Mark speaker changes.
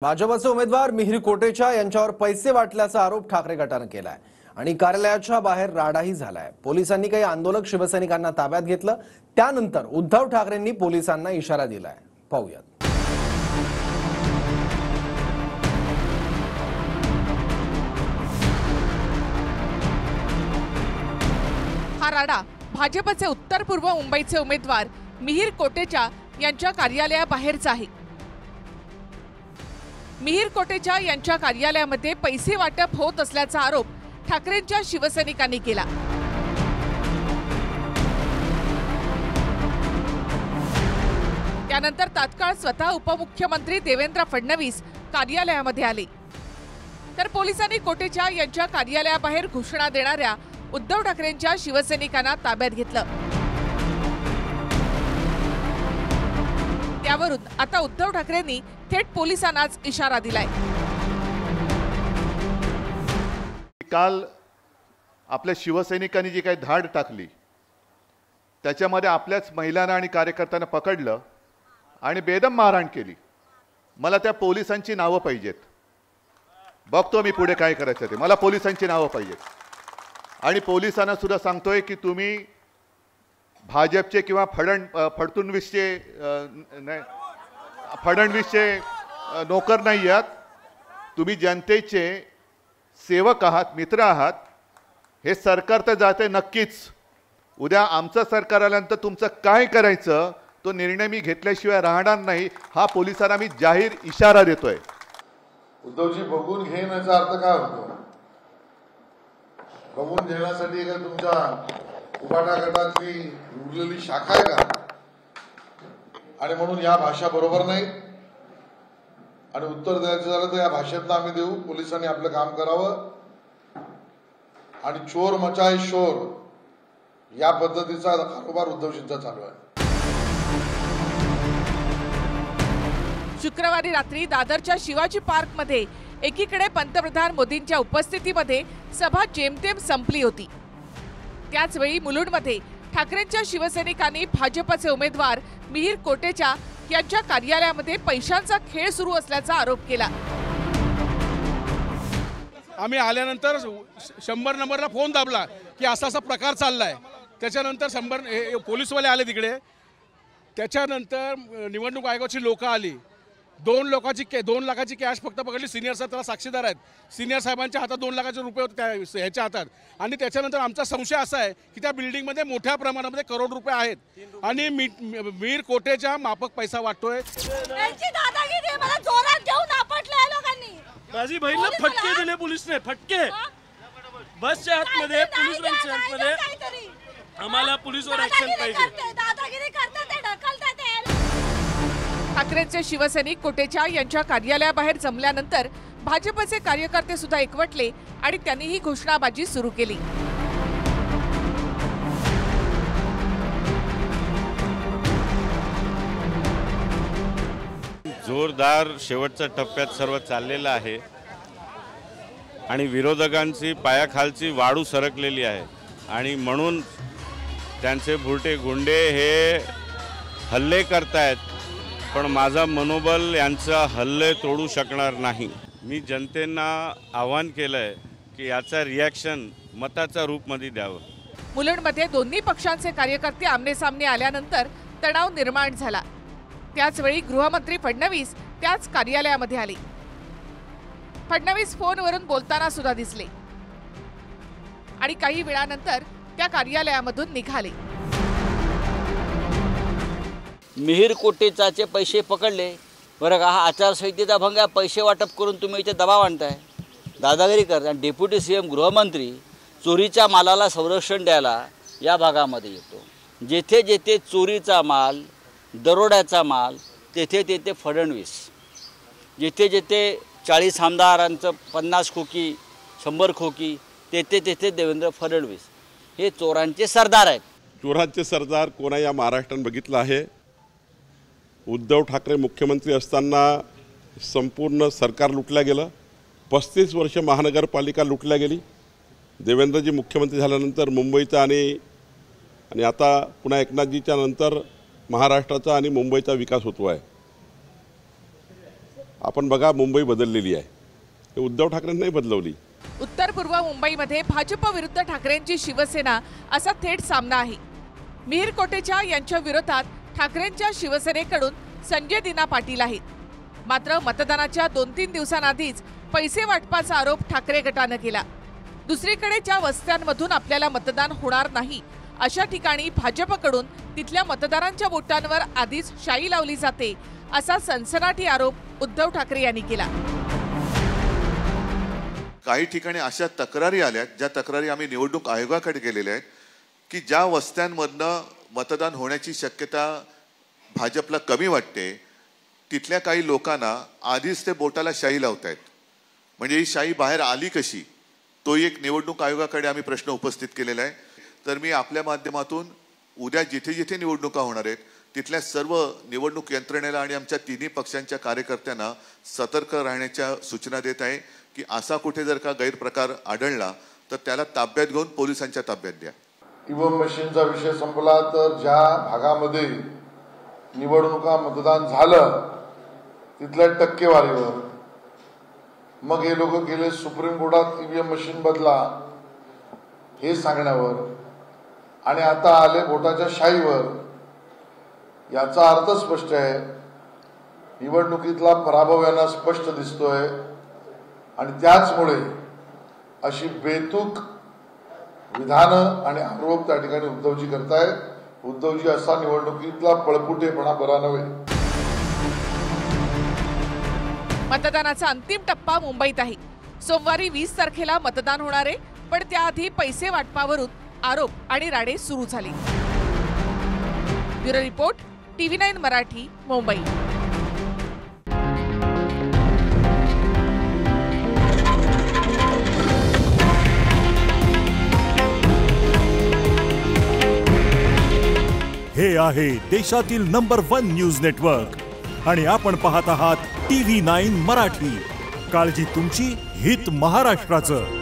Speaker 1: भाजपचे उमेदवार मिहिर कोटेचा यांच्यावर पैसे वाटल्याचा आरोप ठाकरे गटाने केलाय आणि कार्यालयाच्या बाहेर राडाही झालाय। पोलिसांनी काही आंदोलक शिवसैनिकांना ताब्यात घेतलं। त्यानंतर उद्धव ठाकरेंनी पोलिसांना इशारा दिलाय। पाहूया।
Speaker 2: हा राडा भाजपचे उत्तर पूर्व मुंबईचे उमेदवार मिहिर कोटेचा यांच्या कार्यालयाबाहेरचा आहे। मिहिर कोटेचा यांच्या कार्यालयामध्ये पैसे वाटप होत असल्याचा आरोप ठाकरेंच्या शिवसैनिकांनी केला। त्यानंतर तात्काळ स्वतः उपमुख्यमंत्री देवेंद्र फडणवीस कार्यालयामध्ये आले, तर पोलिसांनी कोटेचा यांच्या कार्यालयाबाहेर घोषणा देणाऱ्या उद्धव ठाकरेंच्या शिवसैनिकांना ताब्यात घेतलं। त्यावरून आता उद्धव ठाकरेंनी थेट पोलिसांनाच इशारा दिलाय।
Speaker 3: काल आपल्या शिवसैनिकांनी जी काही धाड टाकली त्याच्यामध्ये आपल्याच महिलांना आणि कार्यकर्त्यांना पकडलं आणि बेदम मारहाण केली। मला त्या पोलिसांची नावं पाहिजेत। बघतो मी पुढे काय करायचं ते। मला पोलिसांची नावं पाहिजेत आणि पोलिसांना सुद्धा सांगतोय की तुम्ही भाजपचे किंवा फडणवीसचे नोकर नाही आहात। तुम्ही जनतेचे सेवक आहात, मित्र आहात। हे सरकार तर जाते नक्कीच। उद्या आमचं सरकार आल्यानंतर तुमचं काय करायचं तो निर्णय मी घेतल्याशिवाय राहणार नाही। हा पोलिसांना मी जाहीर इशारा देतोय।
Speaker 4: उद्धवजी बघून घेण्याचा अर्थ काय होतो? बघून घेण्यासाठी का तुमच्या उभाटा गटातली उरलेली शाखा आहे का? आणि म्हणून या भाषा बरोबर नाही आणि उत्तर द्यायचं झालं तर या भाषेतनं आम्ही देऊ। पोलिसांनी आपलं काम करावं आणि चोर मचाए शोर या पद्धतीचा कारभार उद्धवजींचा चालू आहे।
Speaker 2: शुक्रवारी रात्री दादरच्या शिवाजी पार्कमध्ये एकीकडे पंतप्रधान मोदींच्या उपस्थितीमध्ये सभा जेमतेम संपली होती। त्याचवेळी मुलुंडमध्ये ठाकरेंच्या शिवसैनिकांनी भाजपचे उमेदवार मिहिर कोटेचा यांच्या कार्यालयामध्ये पैशांचा खेळ सुरू असल्याचा आरोप केला।
Speaker 5: आम्ही आल्यानंतर 100 नंबरला फोन दाबला की असा प्रकार चाललाय। त्याच्यानंतर 100 पोलीसवाले आले तिकडे। त्याच्यानंतर निवडणूक आयोगाची लोक आली। 2 लाखाची कॅश फक्त पकडली। सिनियर साहेब त्याला साक्षीदार आहेत। सिनियर साहेबांच्या हातात 2 लाखाचे रुपये होते ह्याच्या हातात। आणि त्याच्यानंतर आमचा संशय असा आहे की त्या बिल्डिंगमध्ये मोठ्या प्रमाणामध्ये करोड रुपये आहेत आणि मिहिर कोटेचा माफक पैसा वाटतोय।
Speaker 6: मला जोरात घेऊन आपटलंय लोकांनी।
Speaker 7: माझी बहीणला फटके दिले पोलिसने। फटके बसच्या आतमध्ये पोलीस मध्ये आम्हाला पोलीसवर ऍक्शन पाहिजे।
Speaker 6: दादागिरी करतात ते, ढकलतात ते।
Speaker 2: ठाकरेंचे शिवसैनिक कोटेचा यांच्या कार्यालयाबाहेर जमल्यानंतर भाजपचे कार्यकर्ते सुद्धा एकवटले आणि त्यांनी ही घोषणाबाजी सुरू केली।
Speaker 8: जोरदार शेवटच्या टप्प्यात सर्व चाललेलं आहे आणि विरोधकांची पायाखालची वाळू सरकलेली आहे आणि म्हणून त्यांचे भुरटे गुंडे हे हल्ले करतायत, पण माझा मनोबल यांचा हल्ले तोडू शकणार नाही। मी जनतेला आवाहन केलंय की याचा रिॲक्शन मताच्या रूपामध्ये द्यावं।
Speaker 2: मुलुंडमध्ये दोन्ही पक्षांचे कार्यकर्ते आमनेसामने आल्यानंतर तणाव निर्माण झाला। त्याचवेळी गृहमंत्री फडणवीस त्याच कार्यालयामध्ये आले। फडणवीस फोनवरून बोलताना सुद्धा दिसले आणि काही वेळानंतर त्या कार्यालयामधून निघाले।
Speaker 9: मिहिर कोटेचाचे पैसे पकडले बरं का? हा आचारसंहितेचा भंग आहे। पैसे वाटप करून तुम्ही इथे दबाव आणताय, दादागिरी करताय। डेप्युटी सीएम गृहमंत्री चोरीच्या मालाला संरक्षण द्यायला या भागामध्ये येतो। जेथे जेथे चोरीचा माल, दरोड्याचा माल, तेथे तेथे फडणवीस। जेथे जेथे 40 आमदारांचं 50 खोकी 100 खोकी, तेथे तेथे देवेंद्र फडणवीस हे चोरांचे सरदार आहेत।
Speaker 10: चोरांचे सरदार कोणा या महाराष्ट्रात बघितलं आहे? उद्धव ठाकरे मुख्यमंत्री असताना संपूर्ण सरकार लुटलं गेलं। 35 वर्ष महानगरपालिका लुटल्या गेली। देवेंद्रजी मुख्यमंत्री झाल्यानंतर मुंबईचा आणि आता पुन्हा एकनाथजीच्या नंतर महाराष्ट्राचा आणि मुंबईचा विकास होतो आहे। आपण बघा मुंबई बदललेली आहे, हे उद्धव ठाकरेंनी नाही बदलवली.
Speaker 2: उत्तर पूर्व मुंबईमध्ये भाजप विरुद्ध ठाकरेंची शिवसेना असा थेट सामना आहे. मिहिर कोटेचा यांच्या विरोधात ठाकरेंच्या शिवसेनेकडून संजय दिना पाटील आहेत. मात्र मतदानाच्या 2-3 दिवसांआधीच पैसे वाटपाचा आरोप ठाकरे गटानं केला. दुसरीकडे ज्या वस्त्यांमधून आपल्याला मतदान होणार नाही अशा ठिकाणी भाजपकडून तिथल्या मतदारांच्या वोटांवर आधीच शाई लावली जाते असा सनसनाटी आरोप उद्धव ठाकरे यांनी केला.
Speaker 3: काही ठिकाणी अशा तक्रारी आल्यात, ज्या तक्रारी आम्ही निवडणूक आयोगाकडे गेलेल्या आहेत, की ज्या वस्त्यांमधनं मतदान होण्याची शक्यता भाजपला कमी वाटते, तिथल्या काही लोकांना आधीच ते बोटाला शाई लावतायत. म्हणजे ही शाई बाहेर आली कशी, तो एक निवडणूक आयोगाकडे आम्ही प्रश्न उपस्थित केलेला आहे. तर मी आपल्या माध्यमातून उद्या जिथे जिथे निवडणुका होणार आहेत तिथल्या सर्व निवडणूक यंत्रणेला आणि आमच्या तिन्ही पक्षांच्या कार्यकर्त्यांना सतर्क राहण्याच्या सूचना देत आहे की असा कुठे जर का गैरप्रकार आढळला तर त्याला ताब्यात घेऊन पोलिसांच्या ताब्यात द्या.
Speaker 4: ईव्हीएम मशीनचा विषय संपला तर ज्या भागामध्ये निवडणुका मतदान झालं तिथल्या टक्केवारीवर मग हे लोक गेले सुप्रीम कोर्टात ईव्हीएम मशीन बदला हे सांगण्यावर आणि आता आले बोटाच्या शाईवर. याचा अर्थ स्पष्ट आहे, निवडणुकीतला पराभव यांना स्पष्ट दिसतोय आणि त्याचमुळे अशी बेतूक विधानं आणि आरोप त्या ठिकाणी उद्धवजी करतायत. उद्धवजी असा निवडणुकीतला पळपुटेपणा बरा नव्हे.
Speaker 2: मतदानाचा अंतिम टप्पा मुंबईत आहे. सोमवारी 20 तारखेला मतदान होणार आहे, पण त्याआधी पैसे वाटपावरून आरोप आणि राडे सुरू झाले. Bureau report, TV9 Marathi, Mumbai.
Speaker 11: हे आहे देशातील नंबर 1 न्यूज नेटवर्क आणि आपण पाहत आहात TV9 मराठी. काळजी तुमची, हित महाराष्ट्राचं.